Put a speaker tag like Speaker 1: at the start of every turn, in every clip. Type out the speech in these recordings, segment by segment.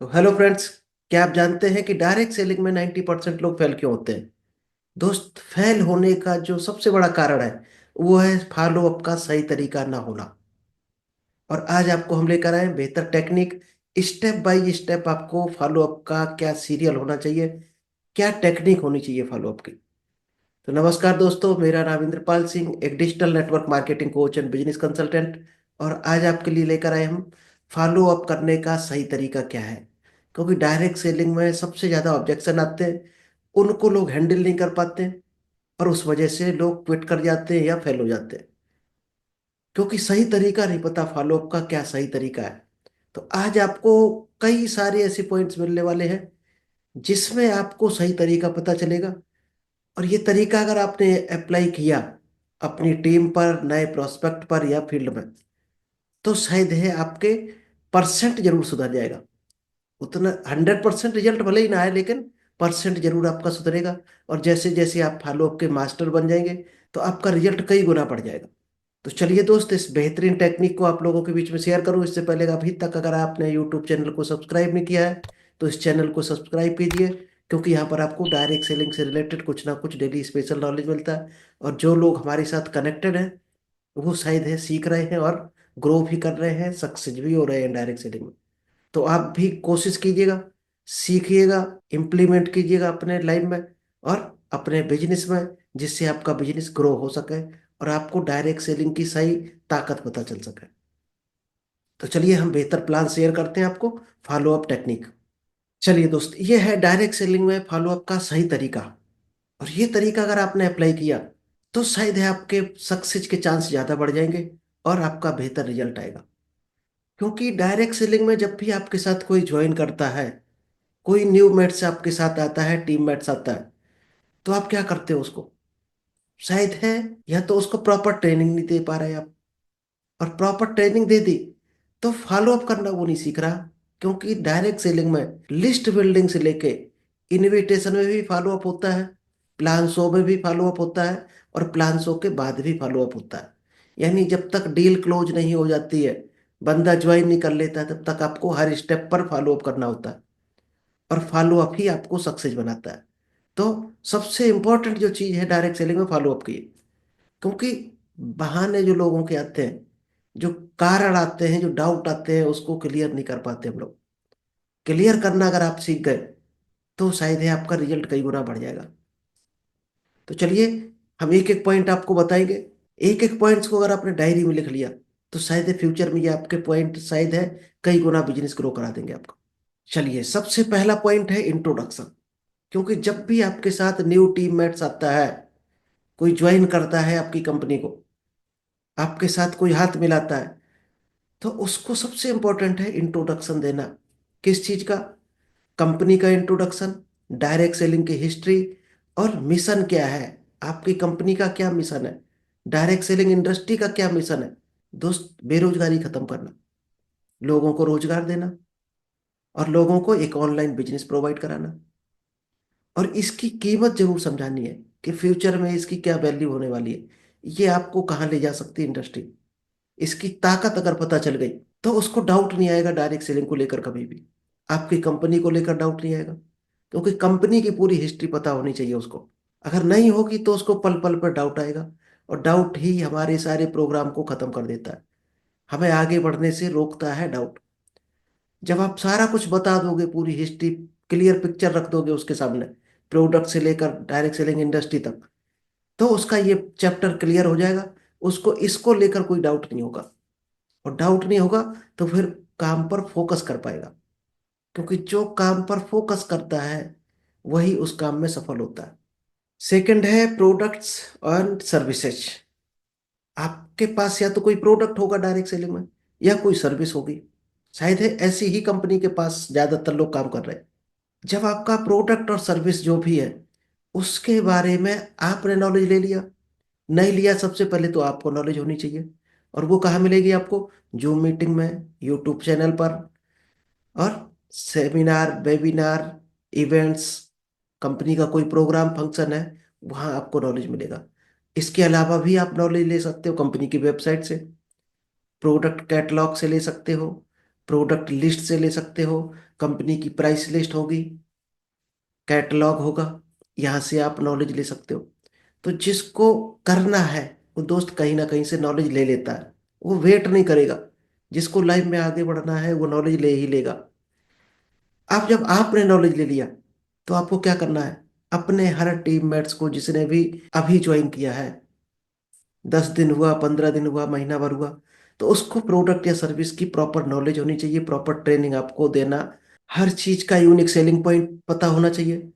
Speaker 1: तो hello friends. क्या आप जानते हैं कि डायरेक्ट सेलिंग में 90% लोग फेल क्यों होते हैं? दोस्त, फेल होने का जो सबसे बड़ा कारण है वो है फॉलो अप का सही तरीका ना होना। और आज आपको हम लेकर आए हैं बेहतर टेक्निक। स्टेप बाय स्टेप आपको फॉलो अप का क्या सीरियल होना चाहिए, क्या टेक्निक होनी चाहिए फॉलो अप की। तो नमस्कार दोस्तों, मेरा नाम इंद्रपाल सिंह, एक digital network marketing coach and business consultant. और आज आपके लिए लेकर आए हम फॉलो अप करने का सही तरीका क्या है। क्योंकि डायरेक्ट सेलिंग में सबसे ज़्यादा ऑब्जेक्शन आते हैं, उनको लोग हैंडल नहीं कर पाते हैं, और उस वजह से लोग क्विट कर जाते हैं या फेल हो जाते हैं, क्योंकि सही तरीका नहीं पता फॉलो अप का क्या सही तरीका है। तो आज आपको कई सारे ऐसे पॉइंट्स मिलने वाले हैं जिसमें आपको सही तरीका पता चलेगा। और ये तरीका अगर आपने अप्लाई किया अपनी टीम पर, नए प्रोस्पेक्ट पर या फील्ड में, तो शायद है आपके परसेंट जरूर सुधर जाएगा। उतना 100% रिजल्ट भले ही ना आए, लेकिन परसेंट जरूर आपका सुधरेगा। और जैसे जैसे आप फॉलो अप के मास्टर बन जाएंगे तो आपका रिजल्ट कई गुना बढ़ जाएगा। तो चलिए दोस्त, इस बेहतरीन टेक्निक को आप लोगों के बीच में शेयर करूं। इससे पहले अभी तक अगर आपने यूट्यूब चैनल को सब्सक्राइब नहीं किया है तो इस चैनल को सब्सक्राइब कीजिए, क्योंकि यहाँ पर आपको डायरेक्ट सेलिंग से रिलेटेड कुछ ना कुछ डेली स्पेशल नॉलेज मिलता है। और जो लोग हमारे साथ कनेक्टेड हैं वो शायद है सीख रहे हैं और ग्रो भी कर रहे हैं, सक्सेस भी हो रहे हैं डायरेक्ट सेलिंग में। तो आप भी कोशिश कीजिएगा, सीखिएगा, इम्प्लीमेंट कीजिएगा अपने लाइफ में और अपने बिजनेस में, जिससे आपका बिजनेस ग्रो हो सके और आपको डायरेक्ट सेलिंग की सही ताकत पता चल सके। तो चलिए हम बेहतर प्लान शेयर करते हैं आपको, फॉलो अप टेक्निक। चलिए दोस्त, ये है डायरेक्ट सेलिंग में फॉलो अप का सही तरीका। और ये तरीका अगर आपने अप्लाई किया तो शायद है आपके सक्सेस के चांस ज़्यादा बढ़ जाएंगे और आपका बेहतर रिजल्ट आएगा। क्योंकि डायरेक्ट सेलिंग में जब भी आपके साथ कोई ज्वाइन करता है, कोई न्यू मेट्स आपके साथ आता है, टीम मेट्स आता है, तो आप क्या करते हो उसको? शायद है या तो उसको प्रॉपर ट्रेनिंग नहीं दे पा रहे आप, और प्रॉपर ट्रेनिंग दे दी तो फॉलो अप करना वो नहीं सीख रहा। क्योंकि डायरेक्ट सेलिंग में लिस्ट बिल्डिंग से लेके इनविटेशन में भी फॉलो अप होता है, प्लान शो में भी फॉलो अप होता है, और प्लान शो के बाद भी फॉलो अप होता है। यानी जब तक डील क्लोज नहीं हो जाती है, बंदा ज्वाइन नहीं कर लेता है, तब तक आपको हर स्टेप पर फॉलो अप करना होता है। और फॉलो अप ही आपको सक्सेस बनाता है। तो सबसे इंपॉर्टेंट जो चीज़ है डायरेक्ट सेलिंग में, फॉलो अप की। क्योंकि बहाने जो लोगों के आते हैं, जो कारण आते हैं, जो डाउट आते हैं, उसको क्लियर नहीं कर पाते हम लोग। क्लियर करना अगर आप सीख गए तो शायद है आपका रिजल्ट कई गुना बढ़ जाएगा। तो चलिए हम एक एक पॉइंट आपको बताएंगे। एक एक पॉइंट्स को अगर आपने डायरी में लिख लिया तो शायद है फ्यूचर में ये आपके पॉइंट शायद है कई गुना बिजनेस ग्रो करा देंगे आपका। चलिए, सबसे पहला पॉइंट है इंट्रोडक्शन। क्योंकि जब भी आपके साथ न्यू टीममेट्स आता है, कोई ज्वाइन करता है आपकी कंपनी को, आपके साथ कोई हाथ मिलाता है, तो उसको सबसे इंपॉर्टेंट है इंट्रोडक्शन देना। किस चीज का? कंपनी का इंट्रोडक्शन, डायरेक्ट सेलिंग की हिस्ट्री, और मिशन क्या है। आपकी कंपनी का क्या मिशन है, डायरेक्ट सेलिंग इंडस्ट्री का क्या मिशन है? दोस्त, बेरोजगारी खत्म करना, लोगों को रोजगार देना, और लोगों को एक ऑनलाइन बिजनेस प्रोवाइड कराना। और इसकी कीमत जरूर समझानी है कि फ्यूचर में इसकी क्या वैल्यू होने वाली है, ये आपको कहाँ ले जा सकती है इंडस्ट्री। इसकी ताकत अगर पता चल गई तो उसको डाउट नहीं आएगा डायरेक्ट सेलिंग को लेकर कभी भी। आपकी कंपनी को लेकर डाउट नहीं आएगा, क्योंकि कंपनी की पूरी हिस्ट्री पता होनी चाहिए उसको। अगर नहीं होगी तो उसको पल पल पर डाउट आएगा, और डाउट ही हमारे सारे प्रोग्राम को खत्म कर देता है, हमें आगे बढ़ने से रोकता है डाउट। जब आप सारा कुछ बता दोगे, पूरी हिस्ट्री, क्लियर पिक्चर रख दोगे उसके सामने, प्रोडक्ट से लेकर डायरेक्ट सेलिंग इंडस्ट्री तक, तो उसका ये चैप्टर क्लियर हो जाएगा। उसको इसको लेकर कोई डाउट नहीं होगा। और डाउट नहीं होगा तो फिर काम पर फोकस कर पाएगा। क्योंकि जो काम पर फोकस करता है वही उस काम में सफल होता है। सेकंड है प्रोडक्ट्स एंड सर्विसेज। आपके पास या तो कोई प्रोडक्ट होगा डायरेक्ट सेलिंग में, या कोई सर्विस होगी। शायद है ऐसी ही कंपनी के पास ज्यादातर लोग काम कर रहे हैं। जब आपका प्रोडक्ट और सर्विस जो भी है उसके बारे में आपने नॉलेज ले लिया, नहीं लिया, सबसे पहले तो आपको नॉलेज होनी चाहिए। और वो कहाँ मिलेगी आपको? जूम मीटिंग में, यूट्यूब चैनल पर, और सेमिनार, वेबिनार, इवेंट्स, कंपनी का कोई प्रोग्राम फंक्शन है, वहाँ आपको नॉलेज मिलेगा। इसके अलावा भी आप नॉलेज ले सकते हो कंपनी की वेबसाइट से, प्रोडक्ट कैटलॉग से ले सकते हो, प्रोडक्ट लिस्ट से ले सकते हो, कंपनी की प्राइस लिस्ट होगी, कैटलॉग होगा, यहाँ से आप नॉलेज ले सकते हो। तो जिसको करना है वो दोस्त कहीं ना कहीं से नॉलेज ले लेता है, वो वेट नहीं करेगा। जिसको लाइफ में आगे बढ़ना है वो नॉलेज ले ही लेगा। आप जब आपने नॉलेज ले लिया तो आपको क्या करना है, अपने हर टीममेट्स को जिसने भी अभी ज्वाइन किया है, 10 दिन हुआ, 15 दिन हुआ, महीना भर हुआ, तो उसको प्रोडक्ट या सर्विस की प्रॉपर नॉलेज होनी चाहिए, प्रॉपर ट्रेनिंग आपको देना, हर चीज का यूनिक सेलिंग पॉइंट पता होना चाहिए,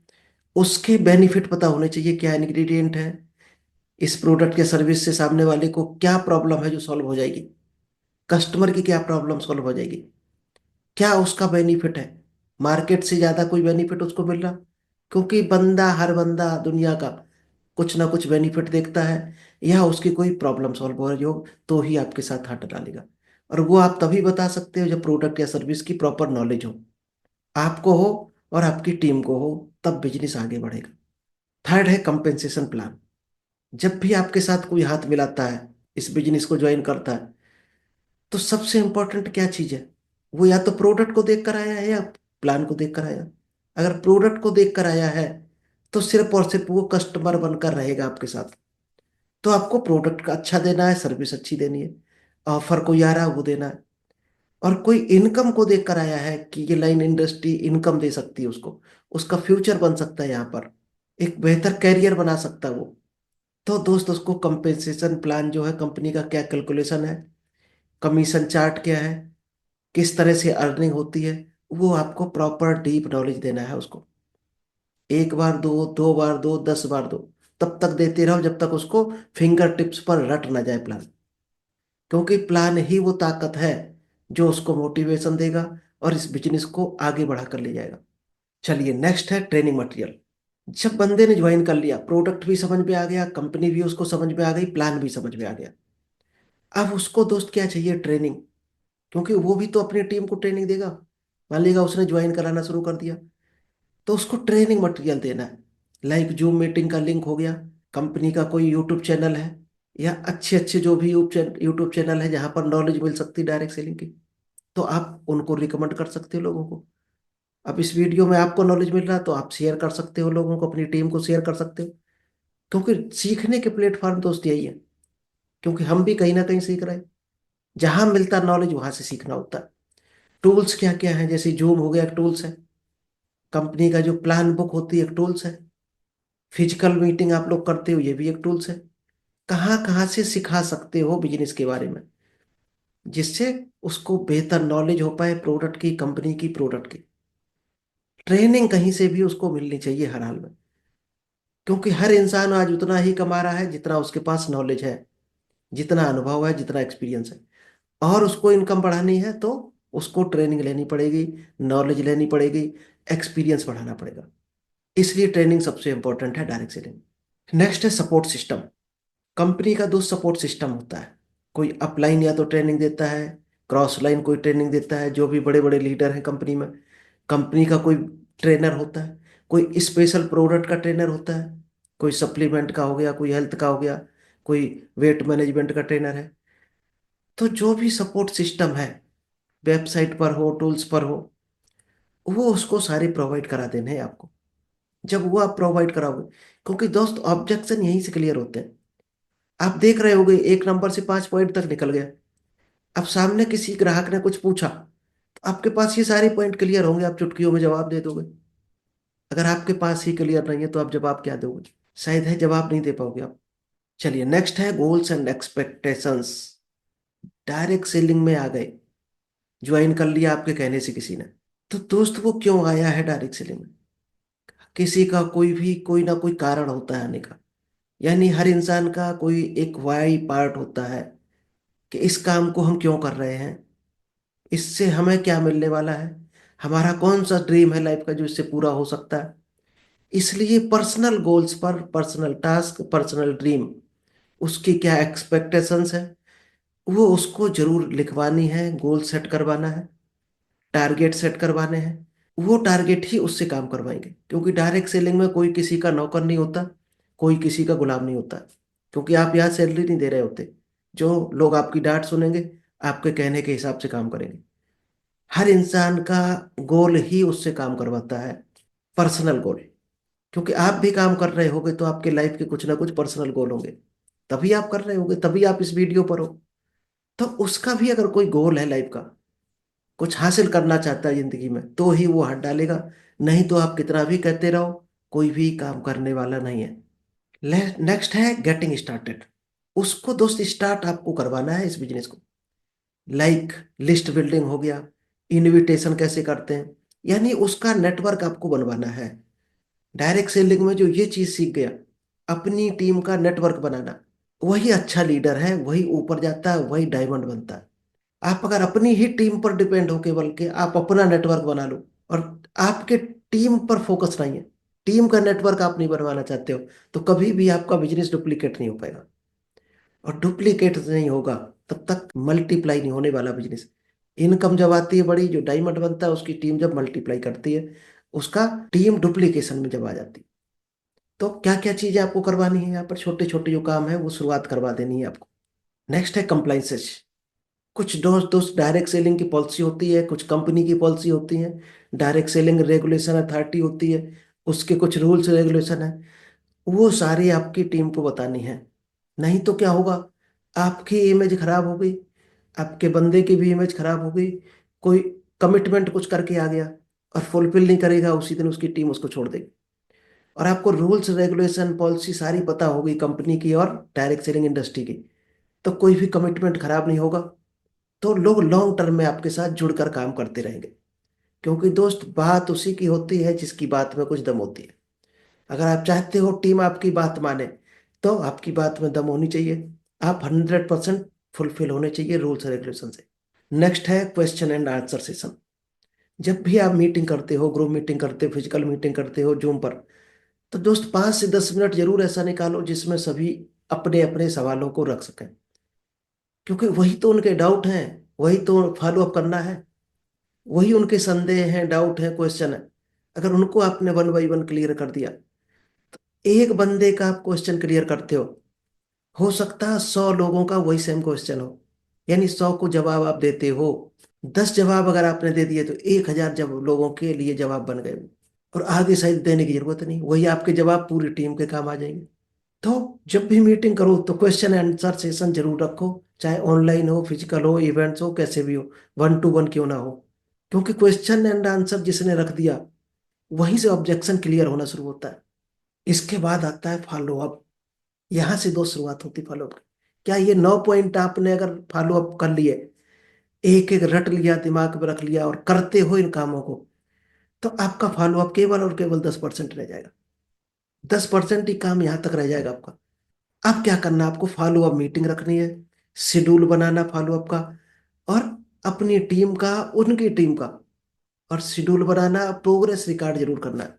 Speaker 1: उसके बेनिफिट पता होने चाहिए, क्या इंग्रेडिएंट है इस प्रोडक्ट या सर्विस से, सामने वाले को क्या प्रॉब्लम है जो सॉल्व हो जाएगी, कस्टमर की क्या प्रॉब्लम सॉल्व हो जाएगी, क्या उसका बेनिफिट है, मार्केट से ज्यादा कोई बेनिफिट उसको मिल रहा, क्योंकि हर बंदा दुनिया का कुछ ना कुछ बेनिफिट देखता है, या उसकी कोई प्रॉब्लम सॉल्व हो रही हो, तो ही आपके साथ हाथ डालेगा। और वो आप तभी बता सकते हो जब प्रोडक्ट या सर्विस की प्रॉपर नॉलेज हो, आपको हो और आपकी टीम को हो, तब बिजनेस आगे बढ़ेगा। थर्ड है कंपेंसेशन प्लान। जब भी आपके साथ कोई हाथ मिलाता है, इस बिजनेस को ज्वाइन करता है, तो सबसे इंपॉर्टेंट क्या चीज है, वो या तो प्रोडक्ट को देख कर आया है या प्लान को देख कर आया। अगर प्रोडक्ट को देख कर आया है तो सिर्फ और सिर्फ वो कस्टमर बनकर रहेगा आपके साथ। तो आपको प्रोडक्ट का अच्छा देना है, सर्विस अच्छी देनी है, ऑफर कोई आ रहा है वो देना है। और कोई इनकम को देख कर आया है कि ये लाइन इंडस्ट्री इनकम दे सकती है उसको, उसका फ्यूचर बन सकता है यहाँ पर, एक बेहतर कैरियर बना सकता है वो। तो दोस्त उसको कंपेंसेशन प्लान जो है, कंपनी का क्या कैलकुलेशन है, कमीशन चार्ट क्या है, किस तरह से अर्निंग होती है, वो आपको प्रॉपर डीप नॉलेज देना है उसको। एक बार दो, 2 बार दो, 10 बार दो, तब तक देते रहो जब तक उसको फिंगर टिप्स पर रट ना जाए प्लान। क्योंकि प्लान ही वो ताकत है जो उसको मोटिवेशन देगा और इस बिजनेस को आगे बढ़ाकर ले जाएगा। चलिए नेक्स्ट है ट्रेनिंग मटेरियल। जब बंदे ने ज्वाइन कर लिया, प्रोडक्ट भी समझ में आ गया, कंपनी भी उसको समझ में आ गई, प्लान भी समझ में आ गया, अब उसको दोस्त क्या चाहिए, ट्रेनिंग। क्योंकि वो भी तो अपनी टीम को ट्रेनिंग देगा। मान लीजिएगा उसने ज्वाइन कराना शुरू कर दिया, तो उसको ट्रेनिंग मटेरियल देना है। लाइक जूम मीटिंग का लिंक हो गया, कंपनी का कोई यूट्यूब चैनल है, या अच्छे अच्छे जो भी यूट्यूब चैनल है जहां पर नॉलेज मिल सकती है डायरेक्ट सेलिंग की, तो आप उनको रिकमेंड कर सकते हो लोगों को। अब इस वीडियो में आपको नॉलेज मिल रहा है तो आप शेयर कर सकते हो लोगों को, अपनी टीम को शेयर कर सकते हो। क्योंकि सीखने के प्लेटफॉर्म दोस्त यही है, क्योंकि हम भी कहीं ना कहीं सीख रहे हैं। जहां मिलता नॉलेज वहां से सीखना होता है। टूल्स क्या क्या है, जैसे जूम हो गया एक टूल्स है, कंपनी का जो प्लान बुक होती है एक टूल्स है, फिजिकल मीटिंग आप लोग करते हो ये भी एक टूल्स है। कहाँ कहाँ से सिखा सकते हो बिजनेस के बारे में, जिससे उसको बेहतर नॉलेज हो पाए प्रोडक्ट की, कंपनी की, प्रोडक्ट की। ट्रेनिंग कहीं से भी उसको मिलनी चाहिए हर हाल में, क्योंकि हर इंसान आज उतना ही कमा रहा है जितना उसके पास नॉलेज है, जितना अनुभव है, जितना एक्सपीरियंस है। और उसको इनकम बढ़ानी है तो उसको ट्रेनिंग लेनी पड़ेगी, नॉलेज लेनी पड़ेगी, एक्सपीरियंस बढ़ाना पड़ेगा। इसलिए ट्रेनिंग सबसे इंपॉर्टेंट है डायरेक्ट सेलिंग। नेक्स्ट है सपोर्ट सिस्टम। कंपनी का दो सपोर्ट सिस्टम होता है, कोई अपलाइन या तो ट्रेनिंग देता है, क्रॉस लाइन कोई ट्रेनिंग देता है, जो भी बड़े बड़े लीडर हैं कंपनी में। कंपनी का कोई ट्रेनर होता है, कोई स्पेशल प्रोडक्ट का ट्रेनर होता है, कोई सप्लीमेंट का हो गया, कोई हेल्थ का हो गया, कोई वेट मैनेजमेंट का ट्रेनर है। तो जो भी सपोर्ट सिस्टम है, वेबसाइट पर हो, टूल्स पर हो, वो उसको सारे प्रोवाइड करा देने हैं आपको। जब वो आप प्रोवाइड कराओगे, क्योंकि दोस्त ऑब्जेक्शन यहीं से क्लियर होते हैं। आप देख रहे होगे 1 नंबर से 5 पॉइंट तक निकल गया। अब सामने किसी ग्राहक ने कुछ पूछा तो आपके पास ये सारे पॉइंट क्लियर होंगे, आप चुटकियों में जवाब दे दोगे। अगर आपके पास ही क्लियर नहीं है तो आप जवाब क्या दोगे, शायद है जवाब नहीं दे पाओगे आप। चलिए नेक्स्ट है goals and expectations. Direct selling में आ गए, ज्वाइन कर लिया आपके कहने से किसी ने, तो दोस्त वो क्यों आया है डायरेक्ट सेलिंग में। किसी का कोई ना कोई कारण होता है आने का। यानी हर इंसान का कोई एक वाई पार्ट होता है कि इस काम को हम क्यों कर रहे हैं, इससे हमें क्या मिलने वाला है, हमारा कौन सा ड्रीम है लाइफ का जो इससे पूरा हो सकता है। इसलिए पर्सनल गोल्स पर, पर्सनल टास्क, पर्सनल ड्रीम, उसकी क्या एक्सपेक्टेशंस है, वो उसको जरूर लिखवानी है, गोल सेट करवाना है, टारगेट सेट करवाने हैं। वो टारगेट ही उससे काम करवाएंगे, क्योंकि डायरेक्ट सेलिंग में कोई किसी का नौकर नहीं होता, कोई किसी का गुलाम नहीं होता। क्योंकि आप यहाँ सैलरी नहीं दे रहे होते, जो लोग आपकी डांट सुनेंगे आपके कहने के हिसाब से काम करेंगे। हर इंसान का गोल ही उससे काम करवाता है, पर्सनल गोल। क्योंकि आप भी काम कर रहे होगे तो आपके लाइफ के कुछ ना कुछ पर्सनल गोल होंगे, तभी आप कर रहे होगे, तभी आप इस वीडियो पर हो। तो उसका भी अगर कोई गोल है लाइफ का, कुछ हासिल करना चाहता है जिंदगी में, तो ही वो हाथ डालेगा। नहीं तो आप कितना भी कहते रहो, कोई भी काम करने वाला नहीं है। नेक्स्ट है गेटिंग स्टार्टेड। उसको दोस्त स्टार्ट आपको करवाना है इस बिजनेस को। लाइक लिस्ट बिल्डिंग हो गया, इनविटेशन कैसे करते हैं, यानी उसका नेटवर्क आपको बनवाना है। डायरेक्ट सेलिंग में जो ये चीज सीख गया, अपनी टीम का नेटवर्क बनाना, वही अच्छा लीडर है, वही ऊपर जाता है, वही डायमंड बनता है। आप अगर अपनी ही टीम पर डिपेंड होके, बल्कि आप अपना नेटवर्क बना लो, और आपके टीम पर फोकस नहीं है, टीम का नेटवर्क आप नहीं बनवाना चाहते हो, तो कभी भी आपका बिजनेस डुप्लीकेट नहीं हो पाएगा। और डुप्लीकेट नहीं होगा तब तक मल्टीप्लाई नहीं होने वाला बिजनेस। इनकम जब आती है बड़ी, जो डायमंड बनता है उसकी टीम जब मल्टीप्लाई करती है, उसका टीम डुप्लीकेशन में जब आ जाती है। तो क्या क्या चीजें आपको करवानी है यहाँ पर, छोटे छोटे जो काम है वो शुरुआत करवा देनी है आपको। नेक्स्ट है कंप्लाइंसेस। कुछ दोस्त दोस्त डायरेक्ट सेलिंग की पॉलिसी होती है, कुछ कंपनी की पॉलिसी होती है। डायरेक्ट सेलिंग रेगुलेशन अथॉरिटी होती है, उसके कुछ रूल्स रेगुलेशन है, वो सारी आपकी टीम को बतानी है। नहीं तो क्या होगा, आपकी इमेज खराब हो गई, आपके बंदे की भी इमेज खराब हो गई। कोई कमिटमेंट कुछ करके आ गया और फुलफिल नहीं करेगा, उसी दिन उसकी टीम उसको छोड़ देगी। और आपको रूल्स रेगुलेशन पॉलिसी सारी पता होगी कंपनी की और डायरेक्ट सेलिंग इंडस्ट्री की, तो कोई भी कमिटमेंट खराब नहीं होगा। तो लोग लॉन्ग टर्म में आपके साथ जुड़कर काम करते रहेंगे। क्योंकि दोस्त बात उसी की होती है जिसकी बात में कुछ दम होती है। अगर आप चाहते हो टीम आपकी बात माने, तो आपकी बात में दम होनी चाहिए, आप 100% फुलफिल होने चाहिए रूल्स रेगुलेशन से। नेक्स्ट है क्वेश्चन एंड आंसर सेशन। जब भी आप मीटिंग करते हो, ग्रुप मीटिंग करते हो, फिजिकल मीटिंग करते हो जूम पर, तो दोस्त 5 से 10 मिनट जरूर ऐसा निकालो जिसमें सभी अपने अपने सवालों को रख सकें। क्योंकि वही तो उनके डाउट हैं, वही तो फॉलो अप करना है, वही उनके संदेह हैं, डाउट है, क्वेश्चन है। अगर उनको आपने 1 बाई 1 क्लियर कर दिया, एक बंदे का आप क्वेश्चन क्लियर करते हो सकता है 100 लोगों का वही सेम क्वेश्चन हो, यानी 100 को जवाब आप देते हो, 10 जवाब अगर आपने दे दिए तो 1,000 जब लोगों के लिए जवाब बन गए। और आगे शायद देने की जरूरत नहीं, वही आपके जवाब पूरी टीम के काम आ जाएंगे। तो जब भी मीटिंग करो तो क्वेश्चन आंसर सेशन जरूर रखो, चाहे ऑनलाइन हो, फिजिकल हो, इवेंट्स हो, कैसे भी हो, 1 to 1 क्यों ना हो। क्योंकि क्वेश्चन एंड आंसर जिसने रख दिया, वहीं से ऑब्जेक्शन क्लियर होना शुरू होता है। इसके बाद आता है फॉलो अप। यहाँ से दो शुरुआत होती फॉलो अप की। क्या ये 9 पॉइंट आपने अगर फॉलो अप कर लिए, एक एक रट लिया, दिमाग में रख लिया और करते हो इन कामों को, तो आपका फॉलो अप केवल और केवल 10% रह जाएगा। 10% ही काम यहाँ तक रह जाएगा आपका। अब क्या करना, आपको फॉलो अप मीटिंग रखनी है, शेड्यूल बनाना फॉलो अप का, और अपनी टीम का, उनकी टीम का, और शेड्यूल बनाना, प्रोग्रेस रिकॉर्ड जरूर करना है,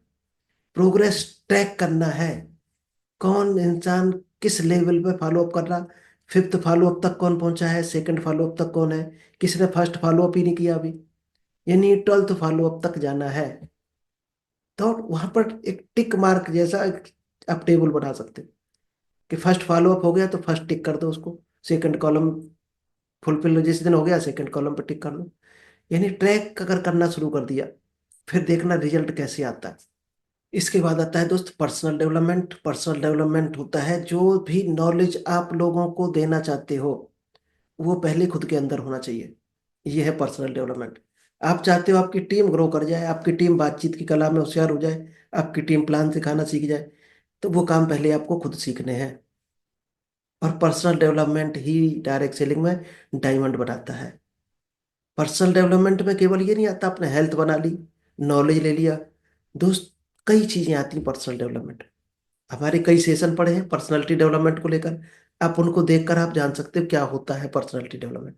Speaker 1: प्रोग्रेस ट्रैक करना है। कौन इंसान किस लेवल पे फॉलो अप कर रहा, 5th फॉलो अप तक कौन पहुंचा है, 2nd फॉलो अप तक कौन है, किसने फर्स्ट फॉलो अप ही नहीं किया अभी, यानी 12th फॉलो अप तक जाना है। तो वहां पर एक टिक मार्क जैसा आप टेबल बना सकते हो कि फर्स्ट फॉलो अप हो गया तो फर्स्ट टिक कर दो उसको, 2nd कॉलम फुलफिल जिस दिन हो गया 2nd कॉलम पर टिक कर लो। यानी ट्रैक अगर करना शुरू कर दिया, फिर देखना रिजल्ट कैसे आता है। इसके बाद आता है दोस्त पर्सनल डेवलपमेंट। पर्सनल डेवलपमेंट होता है जो भी नॉलेज आप लोगों को देना चाहते हो, वो पहले खुद के अंदर होना चाहिए। ये है पर्सनल डेवलपमेंट। आप चाहते हो आपकी टीम ग्रो कर जाए, आपकी टीम बातचीत की कला में होशियार हो जाए, आपकी टीम प्लान सिखाना सीख जाए, तो वो काम पहले आपको खुद सीखने हैं। और पर्सनल डेवलपमेंट ही डायरेक्ट सेलिंग में डायमंड बनाता है। पर्सनल डेवलपमेंट में केवल ये नहीं आता आपने हेल्थ बना ली, नॉलेज ले लिया, दोस्त कई चीजें आती हैं पर्सनल डेवलपमेंट। हमारे कई सेशन पड़े हैं पर्सनालिटी डेवलपमेंट को लेकर, आप उनको देखकर आप जान सकते हो क्या होता है पर्सनालिटी डेवलपमेंट।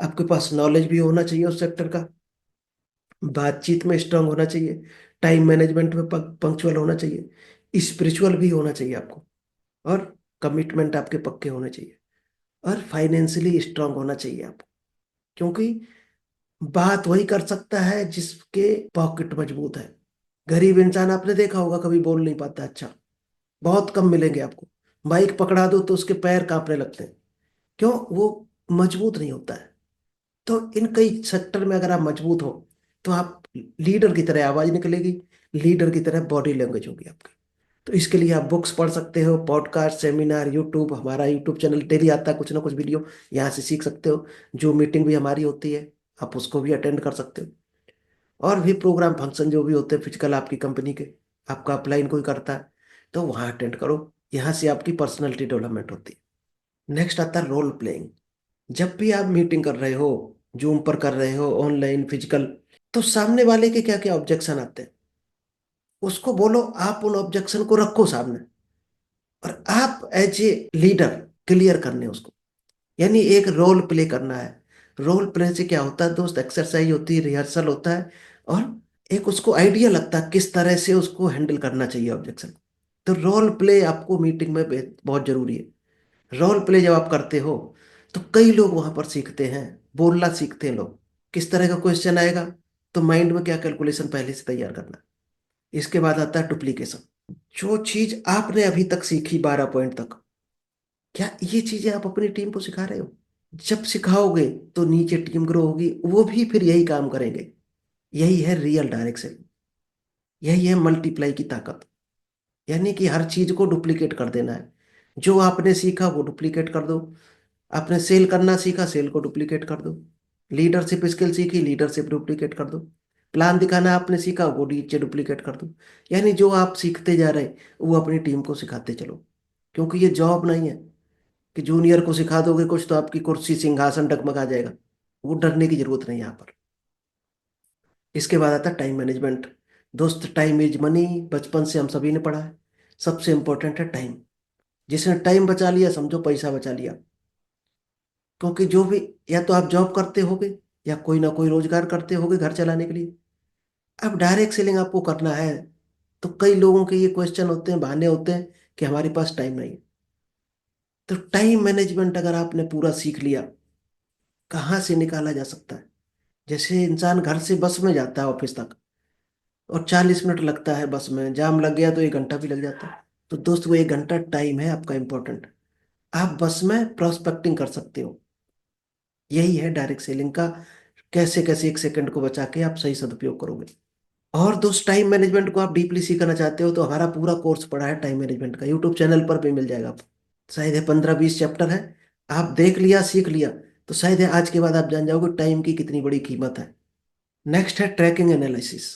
Speaker 1: आपके पास नॉलेज भी होना चाहिए उस सेक्टर का, बातचीत में स्ट्रांग होना चाहिए, टाइम मैनेजमेंट में पंक्चुअल होना चाहिए, स्पिरिचुअल भी होना चाहिए आपको, और कमिटमेंट आपके पक्के होने चाहिए, और फाइनेंशियली स्ट्रांग होना चाहिए आपको। क्योंकि बात वही कर सकता है जिसके पॉकेट मजबूत है। गरीब इंसान आपने देखा होगा कभी बोल नहीं पाता, अच्छा, बहुत कम मिलेंगे आपको। बाइक पकड़ा दो तो उसके पैर कांपने लगते हैं। क्यों? वो मजबूत नहीं होता है। तो इन कई सेक्टर में अगर आप मजबूत हो तो आप लीडर की तरह आवाज निकलेगी, लीडर की तरह बॉडी लैंग्वेज होगी आपकी। तो इसके लिए आप बुक्स पढ़ सकते हो, पॉडकास्ट, सेमिनार, यूट्यूब, हमारा यूट्यूब चैनल डेली आता है कुछ ना कुछ वीडियो, यहाँ से सीख सकते हो। जो मीटिंग भी हमारी होती है आप उसको भी अटेंड कर सकते हो। और भी प्रोग्राम फंक्शन जो भी होते हैं फिजिकल आपकी कंपनी के, आपका अपलाइन कोई करता है तो वहाँ अटेंड करो। यहाँ से आपकी पर्सनैलिटी डेवलपमेंट होती है। नेक्स्ट आता है रोल प्लेइंग। जब भी आप मीटिंग कर रहे हो, जूम पर कर रहे हो, ऑनलाइन, फिजिकल, तो सामने वाले के क्या क्या ऑब्जेक्शन आते हैं उसको बोलो, आप उन ऑब्जेक्शन को रखो सामने, और आप एज ए लीडर क्लियर करने उसको। यानी एक रोल प्ले करना है। रोल प्ले से क्या होता है दोस्त, एक्सरसाइज होती है, रिहर्सल होता है, और एक उसको आइडिया लगता है किस तरह से उसको हैंडल करना चाहिए ऑब्जेक्शन। तो रोल प्ले आपको मीटिंग में बहुत जरूरी है। रोल प्ले जब आप करते हो तो कई लोग वहां पर सीखते हैं, बोलना सीखते हैं लोग, किस तरह का क्वेश्चन आएगा तो माइंड में क्या कैलकुलेशन पहले से तैयार करना। इसके बाद आता है डुप्लीकेशन। जो चीज आपने अभी तक सीखी 12 पॉइंट तक, क्या ये चीजें आप अपनी टीम को सिखा रहे हो? जब सिखाओगे तो नीचे टीम ग्रो होगी, वो भी फिर यही काम करेंगे। यही है रियल डायरेक्शन, यही है मल्टीप्लाई की ताकत। यानी कि हर चीज को डुप्लीकेट कर देना है। जो आपने सीखा वो डुप्लीकेट कर दो। आपने सेल करना सीखा, सेल को डुप्लीकेट कर दो। लीडरशिप स्किल सीखी, लीडरशिप डुप्लीकेट कर दो। प्लान दिखाना आपने सीखा, वो नीचे डुप्लीकेट कर दो। यानी जो आप सीखते जा रहे वो अपनी टीम को सिखाते चलो। क्योंकि ये जॉब नहीं है कि जूनियर को सिखा दोगे कुछ तो आपकी कुर्सी सिंहासन डगमगा जाएगा। वो डरने की जरूरत नहीं है यहाँ पर। इसके बाद आता है टाइम मैनेजमेंट। दोस्त, टाइम इज मनी, बचपन से हम सभी ने पढ़ा है। सबसे इंपॉर्टेंट है टाइम। जिसने टाइम बचा लिया समझो पैसा बचा लिया। क्योंकि जो भी, या तो आप जॉब करते होगे या कोई ना कोई रोजगार करते होगे घर चलाने के लिए। अब डायरेक्ट सेलिंग आपको करना है तो कई लोगों के ये क्वेश्चन होते हैं, बहाने होते हैं कि हमारे पास टाइम नहीं है। तो टाइम मैनेजमेंट अगर आपने पूरा सीख लिया, कहाँ से निकाला जा सकता है। जैसे इंसान घर से बस में जाता है ऑफिस तक, और 40 मिनट लगता है, बस में जाम लग गया तो 1 घंटा भी लग जाता है। तो दोस्त वो 1 घंटा टाइम है आपका इंपॉर्टेंट। आप बस में प्रोस्पेक्टिंग कर सकते हो। यही है डायरेक्ट सेलिंग का, कैसे कैसे 1 सेकंड को बचा के आप सही सदुपयोग करोगे। और दोस्त, टाइम मैनेजमेंट को आप डीपली सीखना चाहते हो तो हमारा पूरा कोर्स पड़ा है टाइम मैनेजमेंट का, यूट्यूब चैनल पर भी मिल जाएगा आपको। शायद है 15-20 चैप्टर है। आप देख लिया, सीख लिया, तो शायद है आज के बाद आप जान जाओगे टाइम की कितनी बड़ी कीमत है। नेक्स्ट है ट्रैकिंग एनालिसिस।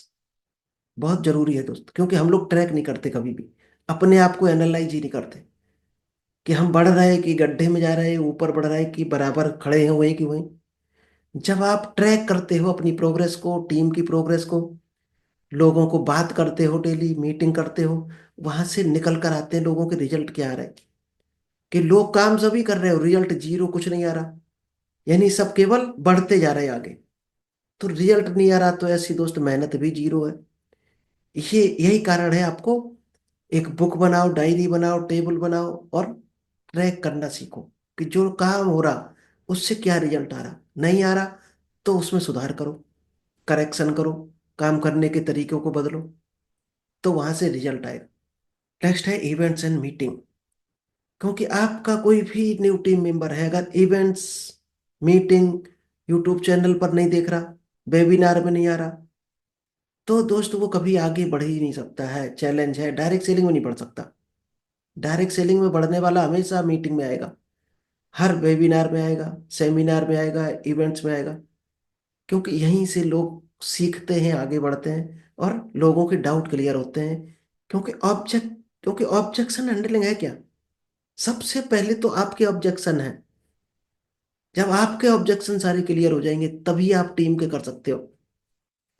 Speaker 1: बहुत जरूरी है दोस्त, क्योंकि हम लोग ट्रैक नहीं करते कभी भी, अपने आप को एनालाइज ही नहीं करते कि हम बढ़ रहे हैं कि गड्ढे में जा रहे हैं, ऊपर बढ़ रहे हैं कि बराबर खड़े हैं वहीं की वहीं। जब आप ट्रैक करते हो अपनी प्रोग्रेस को, टीम की प्रोग्रेस को, लोगों को बात करते हो, डेली मीटिंग करते हो, वहां से निकल कर आते हैं लोगों के रिजल्ट क्या आ रहे हैं। कि लोग काम सभी कर रहे हो, रिजल्ट जीरो, कुछ नहीं आ रहा। यानी सब केवल बढ़ते जा रहे हैं आगे। तो रिजल्ट नहीं आ रहा तो ऐसी दोस्त मेहनत भी जीरो है। ये यही कारण है, आपको एक बुक बनाओ, डायरी बनाओ, टेबल बनाओ, और ट्रैक करना सीखो कि जो काम हो रहा उससे क्या रिजल्ट आ रहा, नहीं आ रहा तो उसमें सुधार करो, करेक्शन करो, काम करने के तरीकों को बदलो, तो वहां से रिजल्ट आएगा। नेक्स्ट है इवेंट्स एंड मीटिंग। क्योंकि आपका कोई भी न्यू टीम मेंबर है, अगर इवेंट्स, मीटिंग, यूट्यूब चैनल पर नहीं देख रहा, वेबिनार में नहीं आ रहा, तो दोस्त वो कभी आगे बढ़ ही नहीं सकता है। चैलेंज है, डायरेक्ट सेलिंग में नहीं बढ़ सकता। डायरेक्ट सेलिंग में बढ़ने वाला हमेशा मीटिंग में आएगा, हर वेबिनार में आएगा, सेमिनार में आएगा, इवेंट्स में आएगा। क्योंकि यहीं से लोग सीखते हैं, आगे बढ़ते हैं, और लोगों के डाउट क्लियर होते हैं। क्योंकि ऑब्जेक्ट क्योंकि ऑब्जेक्शन हैंडलिंग है क्या, सबसे पहले तो आपके ऑब्जेक्शन है। जब आपके ऑब्जेक्शन सारे क्लियर हो जाएंगे तभी आप टीम के कर सकते हो।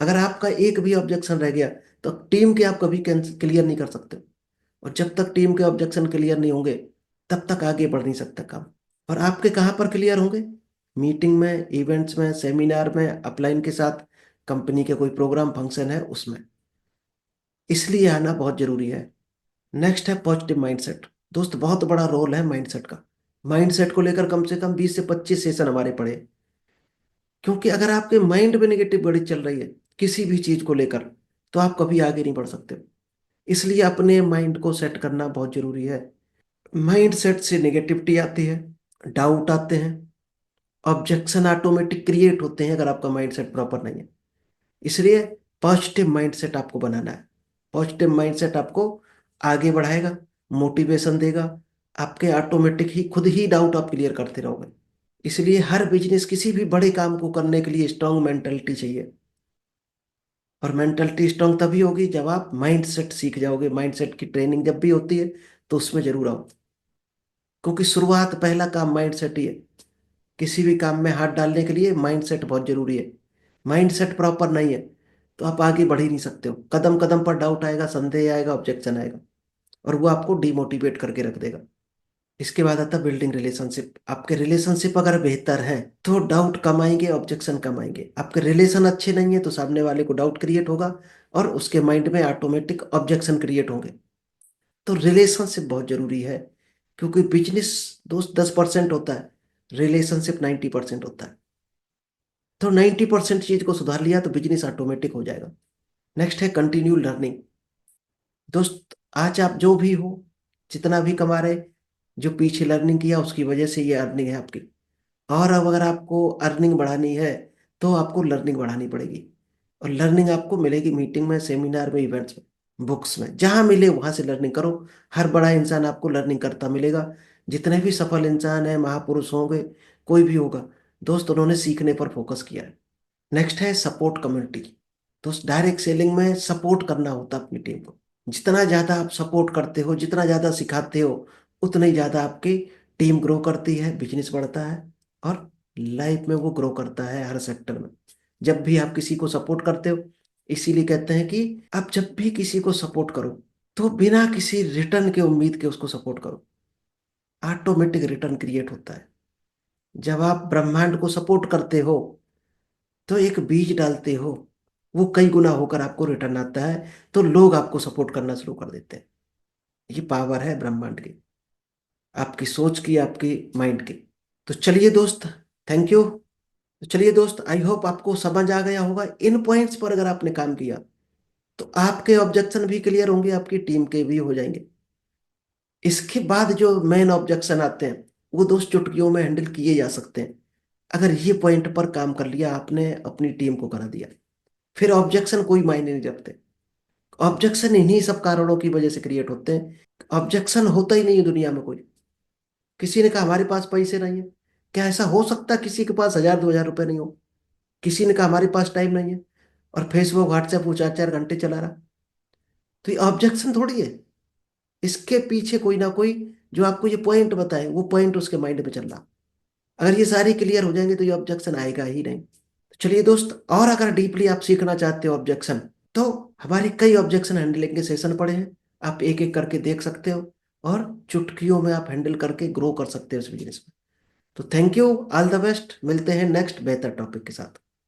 Speaker 1: अगर आपका एक भी ऑब्जेक्शन रह गया तो टीम के आप कभी क्लियर नहीं कर सकते। और जब तक टीम के ऑब्जेक्शन क्लियर नहीं होंगे तब तक आगे बढ़ नहीं सकता काम। और आपके कहाँ पर क्लियर होंगे? मीटिंग में, इवेंट्स में, सेमिनार में, अपलाइन के साथ, कंपनी के कोई प्रोग्राम फंक्शन है उसमें। इसलिए आना बहुत जरूरी है। नेक्स्ट है पॉजिटिव माइंडसेट। दोस्त, बहुत बड़ा रोल है माइंडसेट का। माइंडसेट को लेकर कम से कम 20 से 25 सेशन हमारे पड़े। क्योंकि अगर आपके माइंड में नेगेटिव बड़ी चल रही है किसी भी चीज को लेकर, तो आप कभी आगे नहीं बढ़ सकते। इसलिए अपने माइंड को सेट करना बहुत जरूरी है। माइंड सेट से नेगेटिविटी आती है, डाउट आते हैं, ऑब्जेक्शन ऑटोमेटिक क्रिएट होते हैं अगर आपका माइंडसेट प्रॉपर नहीं है। इसलिए पॉजिटिव माइंडसेट आपको बनाना है। पॉजिटिव माइंडसेट आपको आगे बढ़ाएगा, मोटिवेशन देगा। आपके ऑटोमेटिक ही खुद ही डाउट आप क्लियर करते रहोगे। इसलिए हर बिजनेस, किसी भी बड़े काम को करने के लिए स्ट्रांग मेंटलिटी चाहिए। और मेंटलिटी स्ट्रांग तभी होगी जब आप माइंडसेट सीख जाओगे। माइंडसेट की ट्रेनिंग जब भी होती है तो उसमें जरूर आओ, क्योंकि शुरुआत, पहला काम माइंडसेट ही है। किसी भी काम में हाथ डालने के लिए माइंडसेट बहुत जरूरी है। माइंडसेट प्रॉपर नहीं है तो आप आगे बढ़ ही नहीं सकते हो। कदम कदम पर डाउट आएगा, संदेह आएगा, ऑब्जेक्शन आएगा, और वो आपको डिमोटिवेट करके रख देगा। इसके बाद आता है बिल्डिंग रिलेशनशिप। आपके रिलेशनशिप अगर बेहतर है तो डाउट कम आएंगे, ऑब्जेक्शन कम आएंगे। आपके रिलेशन अच्छे नहीं है तो सामने वाले को डाउट क्रिएट होगा और उसके माइंड में ऑटोमेटिक ऑब्जेक्शन क्रिएट होंगे। तो रिलेशनशिप बहुत जरूरी है, क्योंकि बिजनेस दोस्त 10% होता है, रिलेशनशिप 90% होता है। तो 90% चीज को सुधार लिया तो बिजनेस ऑटोमेटिक हो जाएगा। नेक्स्ट है कंटिन्यू लर्निंग। दोस्त, आज आप जो भी हो, जितना भी कमा रहे, जो पीछे लर्निंग किया उसकी वजह से ये अर्निंग है आपकी। और अब अगर आपको अर्निंग बढ़ानी है तो आपको लर्निंग बढ़ानी पड़ेगी। और लर्निंग आपको मिलेगी मीटिंग में, सेमिनार में, इवेंट्स में, बुक्स में, जहां मिले वहां से लर्निंग करो। हर बड़ा इंसान आपको लर्निंग करता मिलेगा। जितने भी सफल इंसान है, महापुरुष होंगे, कोई भी होगा, दोस्त, उन्होंने सीखने पर फोकस किया है। नेक्स्ट है सपोर्ट कम्युनिटी। तो डायरेक्ट सेलिंग में सपोर्ट करना होता है अपनी टीम को। जितना ज्यादा आप सपोर्ट करते हो, जितना ज्यादा सिखाते हो, उतना ही ज्यादा आपकी टीम ग्रो करती है, बिजनेस बढ़ता है, और लाइफ में वो ग्रो करता है हर सेक्टर में। जब भी आप किसी को सपोर्ट करते हो, इसीलिए कहते हैं कि आप जब भी किसी को सपोर्ट करो तो बिना किसी रिटर्न के उम्मीद के उसको सपोर्ट करो। ऑटोमेटिक रिटर्न क्रिएट होता है। जब आप ब्रह्मांड को सपोर्ट करते हो तो एक बीज डालते हो, वो कई गुना होकर आपको रिटर्न आता है, तो लोग आपको सपोर्ट करना शुरू कर देते हैं। ये पावर है ब्रह्मांड की, आपकी सोच की, आपकी माइंड की। तो चलिए दोस्त, थैंक यू। तो चलिए दोस्त, आई होप आपको समझ आ गया होगा। इन पॉइंट्स पर अगर आपने काम किया तो आपके ऑब्जेक्शन भी क्लियर होंगे, आपकी टीम के भी हो जाएंगे। इसके बाद जो मेन ऑब्जेक्शन आते हैं वो दोस्त चुटकियों में हैंडल किए जा सकते हैं। अगर ये पॉइंट पर काम कर लिया आपने, अपनी टीम को करा दिया, फिर ऑब्जेक्शन कोई मायने नहीं रखते। ऑब्जेक्शन इन्हीं सब कारणों की वजह से क्रिएट होते हैं। ऑब्जेक्शन होता ही नहीं है दुनिया में कोई। किसी ने कहा हमारे पास पैसे नहीं है। क्या ऐसा हो सकता है किसी के पास 1000 2000 रुपए नहीं हो? किसी ने कहा हमारे पास टाइम नहीं है, और फेसबुक व्हाट्सएप वो 4 4 घंटे चला रहा। तो ये ऑब्जेक्शन थोड़ी है। इसके पीछे कोई ना कोई, जो आपको ये पॉइंट बताए, वो पॉइंट उसके माइंड में चल रहा। अगर ये सारी क्लियर हो जाएंगे तो ये ऑब्जेक्शन आएगा ही नहीं। तो चलिए दोस्त, और अगर डीपली आप सीखना चाहते हो ऑब्जेक्शन, तो हमारे कई ऑब्जेक्शन हैंडलिंग के सेशन पड़े हैं। आप एक एक करके देख सकते हो, और चुटकियों में आप हैंडल करके ग्रो कर सकते हो इस बिजनेस में। तो thank you, all the best. मिलते हैं नेक्स्ट बेहतर टॉपिक के साथ।